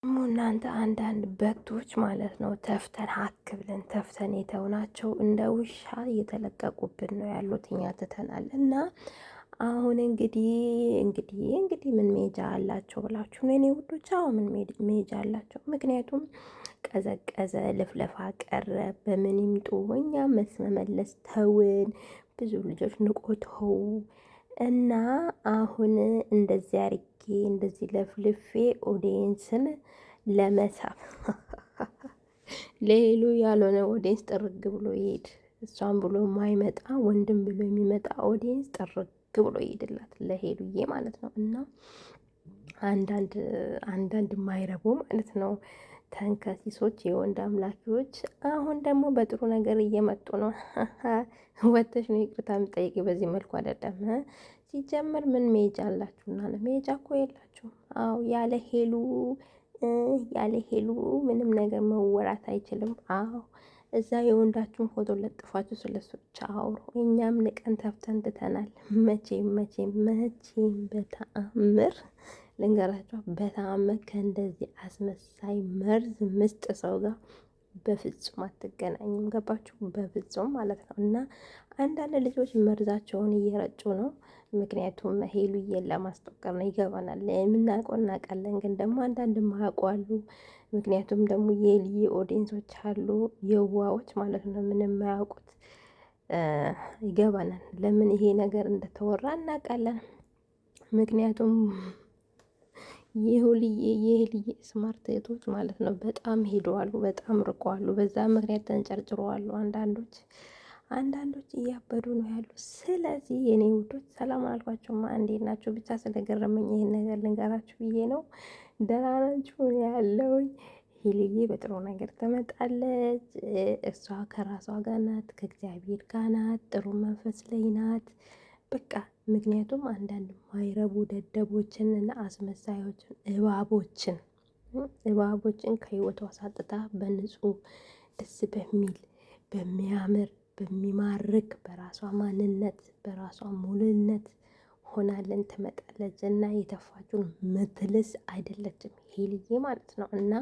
እናንተ አንዳንድ በግቶች ማለት ነው ተፍተን ሀክ ብለን ተፍተን የተውናቸው እንደ ውሻ እየተለቀቁብን ነው ያሉት። እኛ ትተናል እና አሁን እንግዲህ ምን ሜጃ አላቸው ብላችሁ ነው የኔ ውዶች? አዎ ምን ሜጃ አላቸው? ምክንያቱም ቀዘቀዘ፣ ልፍለፋ ቀረ፣ በምን ይምጡ እኛ መመለስ ተውን። ብዙ ልጆች ንቆተው እና አሁን እንደዚህ አርጌ እንደዚህ ለፍልፌ ኦዲየንስን ለመሳብ ሌሉ ያልሆነ ኦዲየንስ ጥርግ ብሎ ይሄድ። እሷን ብሎ የማይመጣ ወንድም ብሎ የሚመጣ ኦዲየንስ ጥርግ ብሎ ይሄድላት ለሄሉዬ ማለት ነው። እና አንዳንድ የማይረቡ ማለት ነው ተንከሲሶች፣ የወንድ አምላኪዎች አሁን ደግሞ በጥሩ ነገር እየመጡ ነው። ወተሽ ነው ይቅርታ የምጠይቂ በዚህ መልኩ አይደለም። ሲጀምር ምን ሜጃ አላችሁና ነው? ሜጃ እኮ የላችሁም። አዎ ያለ ሄሉ ምንም ነገር መወራት አይችልም። አዎ እዛ የወንዳችሁን ፎቶ ለጥፋችሁ ስለሱ ብቻ አውሩ። እኛም ንቀን ተፍተን ትተናል። መቼም በተአምር ልንገራቸው፣ በተአምር ከእንደዚህ አስመሳይ መርዝ ምስጥ ሰው ጋር በፍጹም አትገናኝም። ገባችሁ? በፍጹም ማለት ነው። እና አንዳንድ ልጆች መርዛቸውን እየረጩ ነው። ምክንያቱም ሄሉዬን ለማስጠቀር ነው። ይገባናል፣ የምናውቀው እናውቃለን። ግን ደግሞ አንዳንድ ማያውቁ አሉ። ምክንያቱም ደግሞ የሄሉዬ ኦዲየንሶች አሉ፣ የዋዎች ማለት ነው፣ ምንም የማያውቁት። ይገባናል፣ ለምን ይሄ ነገር እንደተወራ እናውቃለን። ምክንያቱም የሄሉዬ ስማርት እህቶች ማለት ነው በጣም ሄደዋሉ፣ በጣም ርቀዋሉ። በዛ ምክንያት ተንጨርጭረዋሉ። አንዳንዶች እያበዱ ነው ያሉ። ስለዚህ የኔ ውዶች ሰላም አልኳቸውማ። እንዴት ናቸው? ብቻ ስለገረመኝ ይሄን ነገር ልንገራችሁ ብዬ ነው። ደህና ናችሁ? ያለውኝ ሄሉዬ በጥሩ ነገር ትመጣለች። እሷ ከራሷ ጋር ናት፣ ከእግዚአብሔር ጋር ናት፣ ጥሩ መንፈስ ላይ ናት። በቃ ምክንያቱም አንዳንድ ማይረቡ ደደቦችን እና አስመሳዮችን እባቦችን ከህይወቷ ሳጥታ በንጹህ ደስ በሚል በሚያምር በሚማርክ በራሷ ማንነት በራሷ ሙሉነት ሆናለን ትመጣለች። እና የተፋችውን ምትልስ አይደለችም ሄሉዬ ማለት ነው። እና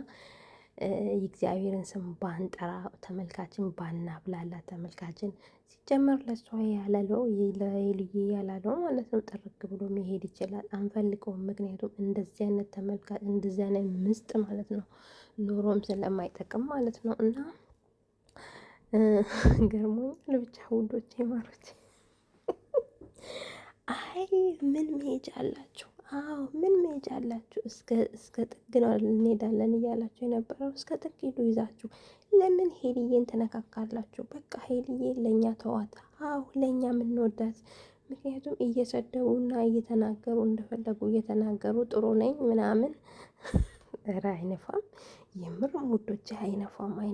የእግዚአብሔርን ስም ባንጠራ፣ ተመልካችን ባናብላላ፣ ተመልካችን ሲጀመር ለሷ ያላለው ለሄሉዬ ያላለው ማለት ነው ጥርግ ብሎ መሄድ ይችላል። አንፈልገውም። ምክንያቱም እንደዚህ አይነት ተመልካች እንደዚህ አይነት ምስጥ ማለት ነው ኑሮም ስለማይጠቅም ማለት ነው። እና ገርሞኛል ብቻ ውዶቼ ማሮች። አይ ምን መሄጃ አላችሁ? አዎ ምን መሄጃ አላችሁ? እስከ ጥግ ነው እንሄዳለን እያላችሁ የነበረው እስከ ጥግ ሂዱ ይዛችሁ። ለምን ሄሉዬን ትነካካላችሁ? በቃ ሄሉዬን ለእኛ ተዋት። አዎ ለእኛ የምንወዳት። ምክንያቱም እየሰደቡና እየተናገሩ እንደፈለጉ እየተናገሩ ጥሩ ነኝ ምናምን ኧረ አይነፋም። የምር ውዶቼ አይነፋም። አይ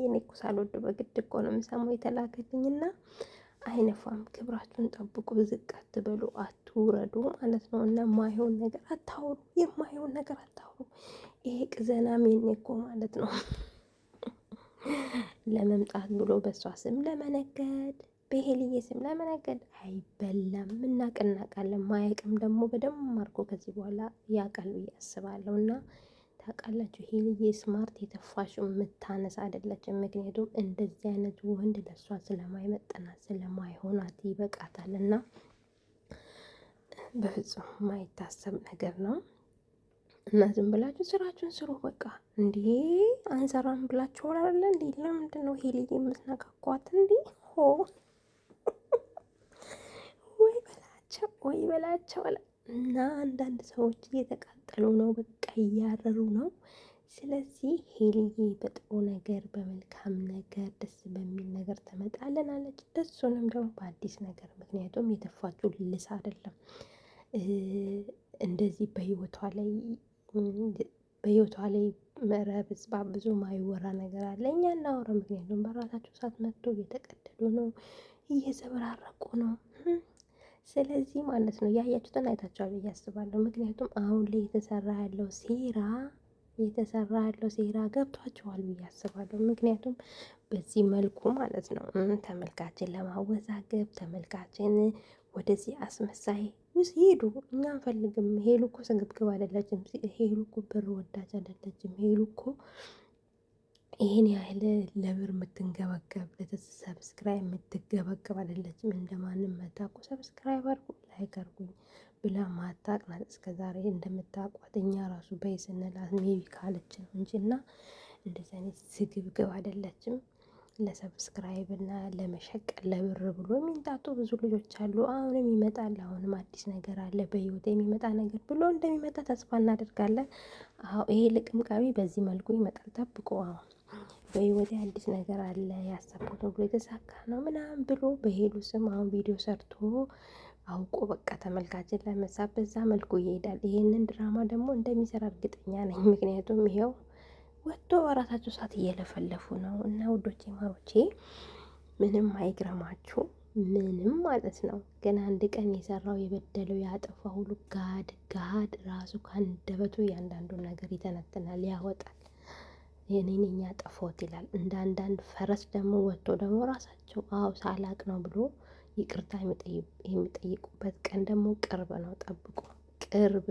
እኔ እኮ ሳልወድ በግድ እኮ ነው የምሰማው የተላከልኝና አይነፋም። ክብራችሁን ጠብቁ፣ ዝቅ አትበሉ፣ አትውረዱ ማለት ነው። እና የማይሆን ነገር አታውሩ። ይሄ ቅዘናም የኔ እኮ ማለት ነው ለመምጣት ብሎ በሷ ስም ለመነገድ፣ በሄሉዬ ስም ለመነገድ አይበላም። እናውቃለን። ማያውቅም ደግሞ በደንብ አድርጎ ከዚህ በኋላ ያውቃል ብዬ አስባለሁ። እና ታውቃላችሁ ሄሉዬ ስማርት የተፋሽው የምታነሳ አይደለችም። ምክንያቱም እንደዚህ አይነት ወንድ ለሷ ስለማይመጠናት ስለማይሆናት ይበቃታል። እና በፍጹም የማይታሰብ ነገር ነው። እና ዝም ብላችሁ ስራችሁን ስሩ በቃ። እንዲህ አንሰራም ብላችሁ ወራለ እንዴ? ለምንድን ነው ሄሉዬ የምትነካኳት እንዴ? ሆ ወይ በላቸው። እና አንዳንድ ሰዎች እየተቃጠሉ ነው፣ በቃ እያረሩ ነው። ስለዚህ ሄሉዬ በጥሩ ነገር በመልካም ነገር ደስ በሚል ነገር ትመጣለን አለች። እሱንም ደግሞ በአዲስ ነገር። ምክንያቱም የተፋችው ልስ አይደለም እንደዚህ በህይወቷ ላይ መረብጽ ብዙ ማይወራ ነገር አለ። እኛ እናወራ። ምክንያቱም በራሳቸው ሰዓት መጥቶ እየተቀደዱ ነው፣ እየዘበራረቁ ነው። ስለዚህ ማለት ነው ያያችሁትን አይታችኋል ብዬ አስባለሁ። ምክንያቱም አሁን ላይ የተሰራ ያለው ሴራ ገብቷቸዋል ብዬ አስባለሁ። ምክንያቱም በዚህ መልኩ ማለት ነው ተመልካችን ለማወዛገብ፣ ተመልካችን ወደዚህ አስመሳይ ውስጥ ሄዱ። እኛ አንፈልግም። ሄሉ እኮ ስግብግብ አይደለችም። ሄሉ እኮ ብር ወዳጅ አይደለችም። ሄሉ እኮ ይህን ያህል ለብር የምትንገበገብ ለሰብስክራይብ የምትገበገብ አይደለችም። እንደማንም መታቁ ሰብስክራይብ አርጉ ላይክ አርጉኝ ብላ ማታቅ ናት። እስከ ዛሬ እንደምታቋት እኛ ራሱ በይ ስንላት ሜቢ ካለች ነው እንጂ እና እንደዚህ አይነት ስግብግብ አይደለችም። ለሰብስክራይብ እና ለመሸቀል ለብር ብሎ የሚንጣጡ ብዙ ልጆች አሉ። አሁንም ይመጣል። አሁንም አዲስ ነገር አለ በህይወት የሚመጣ ነገር ብሎ እንደሚመጣ ተስፋ እናደርጋለን። አዎ ይሄ ልቅምቃሚ በዚህ መልኩ ይመጣል። ጠብቆ አሁን በህይወቴ አዲስ ነገር አለ ያሰብኩት ብሎ የተሳካ ነው ምናምን ብሎ በሄሉ ስም አሁን ቪዲዮ ሰርቶ አውቆ በቃ ተመልካችን ለመሳብ በዛ መልኩ ይሄዳል። ይሄንን ድራማ ደግሞ እንደሚሰራ እርግጠኛ ነኝ። ምክንያቱም ይሄው ወጥቶ በራሳቸው ሰዓት እየለፈለፉ ነው። እና ውዶቼ ማሮቼ ምንም አይግረማችሁ፣ ምንም ማለት ነው። ግን አንድ ቀን የሰራው የበደለው ያጠፋ ሁሉ ጋድ ራሱ ከአንደበቱ እያንዳንዱን ነገር ይተነትናል፣ ያወጣል። የኔን እኛ ጠፎት ይላል። እንደ አንዳንድ ፈረስ ደግሞ ወጥቶ ደግሞ ራሳቸው አዎ ሳላቅ ነው ብሎ ይቅርታ የሚጠይቁበት ቀን ደግሞ ቅርብ ነው። ጠብቁ። ቅርብ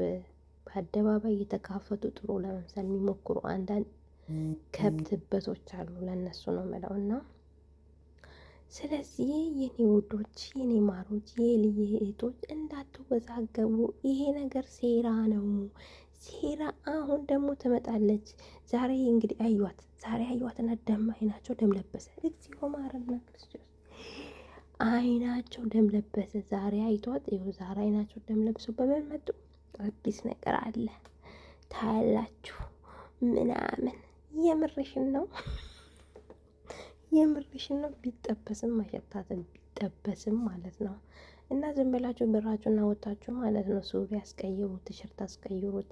በአደባባይ እየተካፈቱ ጥሩ ለመምሰል የሚሞክሩ አንዳንድ ከብትበቶች አሉ። ለእነሱ ነው የምለው እና ስለዚህ የኔ ውዶች፣ የኔ ማሮች፣ የልዬ እህቶች እንዳትወዛገቡ። ይሄ ነገር ሴራ ነው፣ ሴራ። አሁን ደግሞ ትመጣለች። ዛሬ እንግዲህ አዩዋት፣ ዛሬ አዩዋትና ደም አይናቸው ደም ለበሰ። እግዚኦ ማረና ክርስቶስ፣ አይናቸው ደም ለበሰ። ዛሬ አይቷት፣ ይኸው ዛሬ አይናቸው ደም ለብሶ በምን መጡ? አዲስ ነገር አለ ታያላችሁ ምናምን። የምርሽን ነው? የምርሽን ነው? ቢጠበስም አይሸታትም፣ ቢጠበስም ማለት ነው። እና ዝም ብላችሁ ብራችሁን አወጣችሁ ማለት ነው። ሱሪ አስቀይሩት፣ ቲሸርት አስቀይሩት፣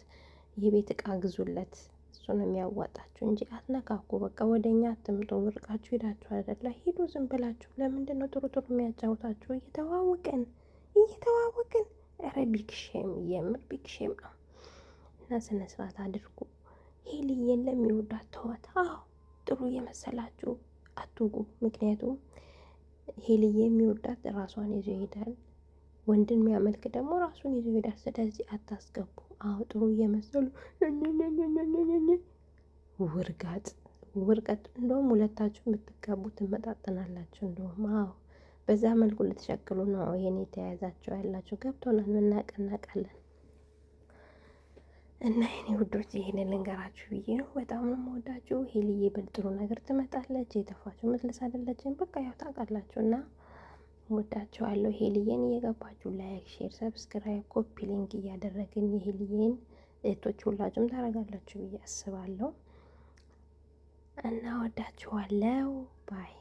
የቤት እቃ ግዙለት። እሱ ነው የሚያዋጣችሁ እንጂ አትነካኩ። በቃ ወደኛ አትምጡ። ወርቃችሁ ሄዳችሁ አይደለ? ሂዱ ዝም ብላችሁ። ለምንድን ነው ጥሩ ጥሩ የሚያጫውታችሁ? እየተዋወቅን። ኧረ ቢግ ሼም፣ የምር ቢግ ሼም ነው። እና ስነ ስርዓት አድርጉ። ሄልዬን ለሚወዳት ተዋት። አዎ ጥሩ እየመሰላችሁ አትውጉ። ምክንያቱም ሄልዬ የሚወዳት ራሷን ይዞ ይሄዳል። ወንድን የሚያመልክ ደግሞ ራሱን ይዞ ይሄዳል። ስለዚህ አታስገቡ። አዎ ጥሩ እየመሰሉ ውርቀት። እንደውም ሁለታችሁ ብትጋቡ ትመጣጠናላችሁ። እንደውም አዎ በዛ መልኩ ልትሸክሉ ነው ይሄን የተያያዛችሁ ያላችሁ። ገብቶናል፣ እናውቃለን። እና የኔ ውዶች ይሄንን ልንገራችሁ ብዬ ነው። በጣም ነው የምወዳችሁ። ሄልዬ በጥሩ ነገር ትመጣለች። የተፋችሁ መስለስ አይደለችም። በቃ ያው ታውቃላችሁ። እና ወዳችኋለሁ። ሄልዬን እየገባችሁ ላይክ፣ ሼር፣ ሰብስክራይብ፣ ኮፒ ሊንክ እያደረግን የሄልዬን እህቶች ሁላችሁም ታደርጋላችሁ ብዬ አስባለሁ። እና ወዳችኋለሁ ባይ